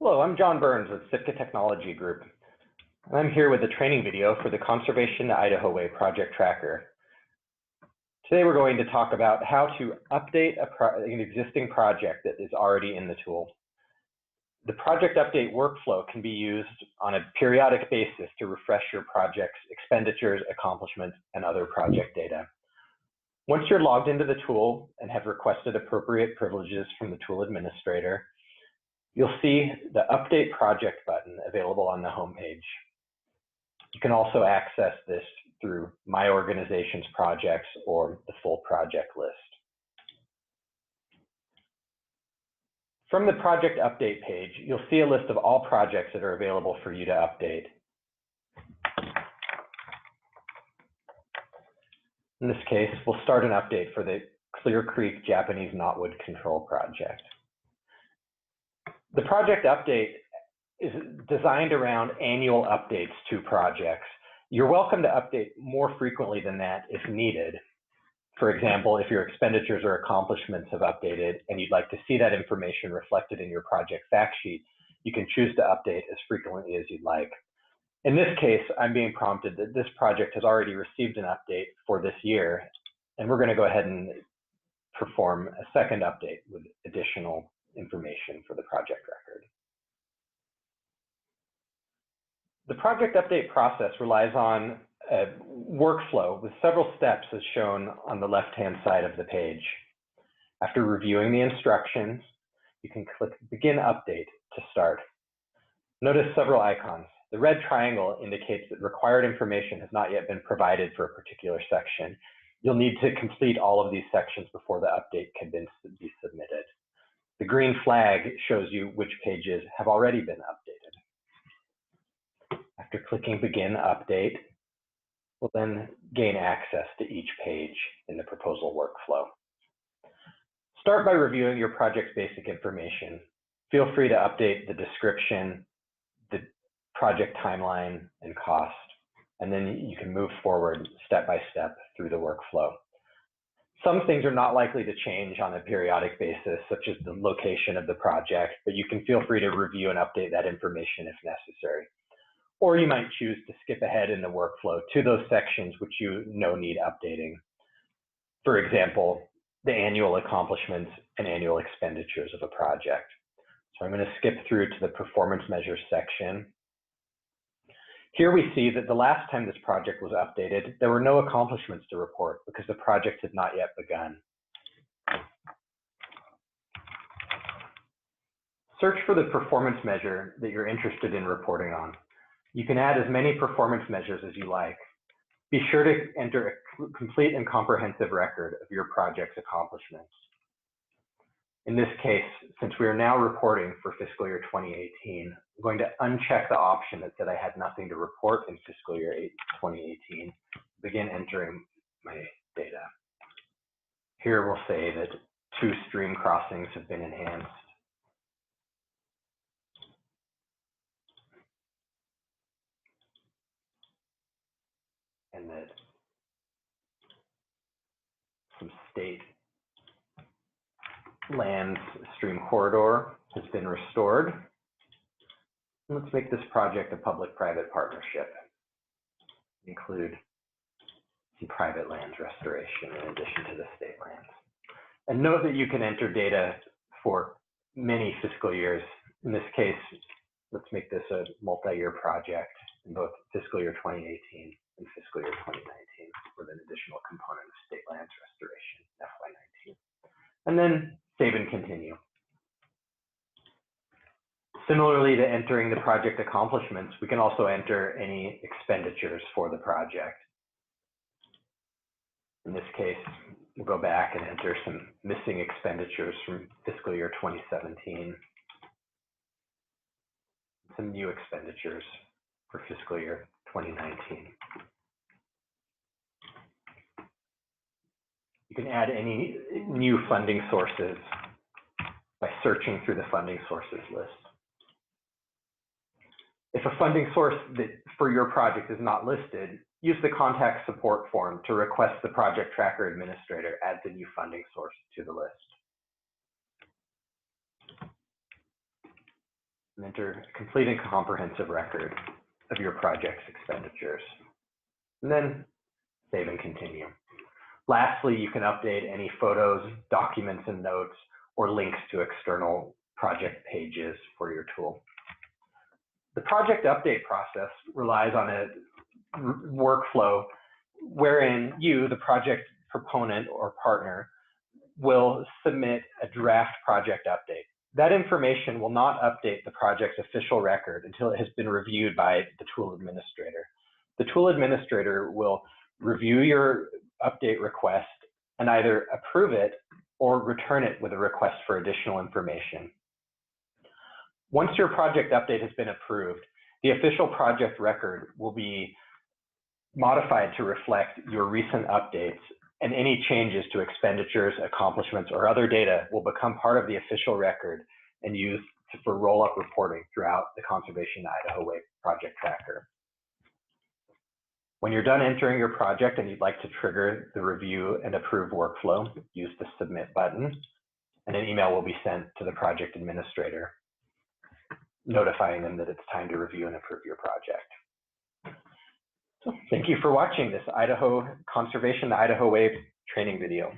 Hello, I'm John Burns with Sitka Technology Group. I'm here with a training video for the Conservation Idaho Way Project Tracker. Today we're going to talk about how to update an existing project that is already in the tool. The project update workflow can be used on a periodic basis to refresh your project's expenditures, accomplishments, and other project data. Once you're logged into the tool and have requested appropriate privileges from the tool administrator, you'll see the Update Project button available on the home page. You can also access this through My Organization's projects or the full project list. From the Project Update page, you'll see a list of all projects that are available for you to update. In this case, we'll start an update for the Clear Creek Japanese Knotwood Control Project. The project update is designed around annual updates to projects. You're welcome to update more frequently than that if needed. For example, if your expenditures or accomplishments have updated and you'd like to see that information reflected in your project fact sheet, you can choose to update as frequently as you'd like. In this case, I'm being prompted that this project has already received an update for this year, and we're going to go ahead and perform a second update with additional information for the project record. The project update process relies on a workflow with several steps as shown on the left-hand side of the page. After reviewing the instructions, you can click Begin Update to start. Notice several icons. The red triangle indicates that required information has not yet been provided for a particular section. You'll need to complete all of these sections before the update can be submitted. The green flag shows you which pages have already been updated. After clicking Begin Update, we'll then gain access to each page in the proposal workflow. Start by reviewing your project's basic information. Feel free to update the description, the project timeline, and cost, and then you can move forward step by step through the workflow. Some things are not likely to change on a periodic basis, such as the location of the project, but you can feel free to review and update that information if necessary. Or you might choose to skip ahead in the workflow to those sections which you know need updating. For example, the annual accomplishments and annual expenditures of a project. So I'm going to skip through to the performance measures section. Here we see that the last time this project was updated, there were no accomplishments to report because the project had not yet begun. Search for the performance measure that you're interested in reporting on. You can add as many performance measures as you like. Be sure to enter a complete and comprehensive record of your project's accomplishments. In this case, since we are now reporting for fiscal year 2018, I'm going to uncheck the option that said I had nothing to report in fiscal year 2018, begin entering my data. Here we'll say that 2 stream crossings have been enhanced. And that some state land stream corridor has been restored. Let's make this project a public-private partnership. Include some private lands restoration in addition to the state lands. And note that you can enter data for many fiscal years. In this case, let's make this a multi-year project in both fiscal year 2018 and fiscal year 2019 with an additional component of state lands restoration in FY19. And then save and continue. Similarly to entering the project accomplishments, we can also enter any expenditures for the project. In this case, we'll go back and enter some missing expenditures from fiscal year 2017. Some new expenditures for fiscal year 2019. You can add any new funding sources by searching through the funding sources list. If a funding source for your project is not listed, use the contact support form to request the project tracker administrator add the new funding source to the list. and enter a complete and comprehensive record of your project's expenditures. And then save and continue. Lastly, you can update any photos, documents, and notes, or links to external project pages for your tool. The project update process relies on a workflow wherein you, the project proponent or partner, will submit a draft project update. That information will not update the project's official record until it has been reviewed by the tool administrator. The tool administrator will review your update request and either approve it or return it with a request for additional information. Once your project update has been approved, the official project record will be modified to reflect your recent updates, and any changes to expenditures, accomplishments, or other data will become part of the official record and used for roll-up reporting throughout the Conservation Idaho Way project tracker. When you're done entering your project and you'd like to trigger the review and approve workflow, use the submit button, and an email will be sent to the project administrator, notifying them that it's time to review and approve your project. So thank you for watching this Idaho Conservation the Idaho Way training video.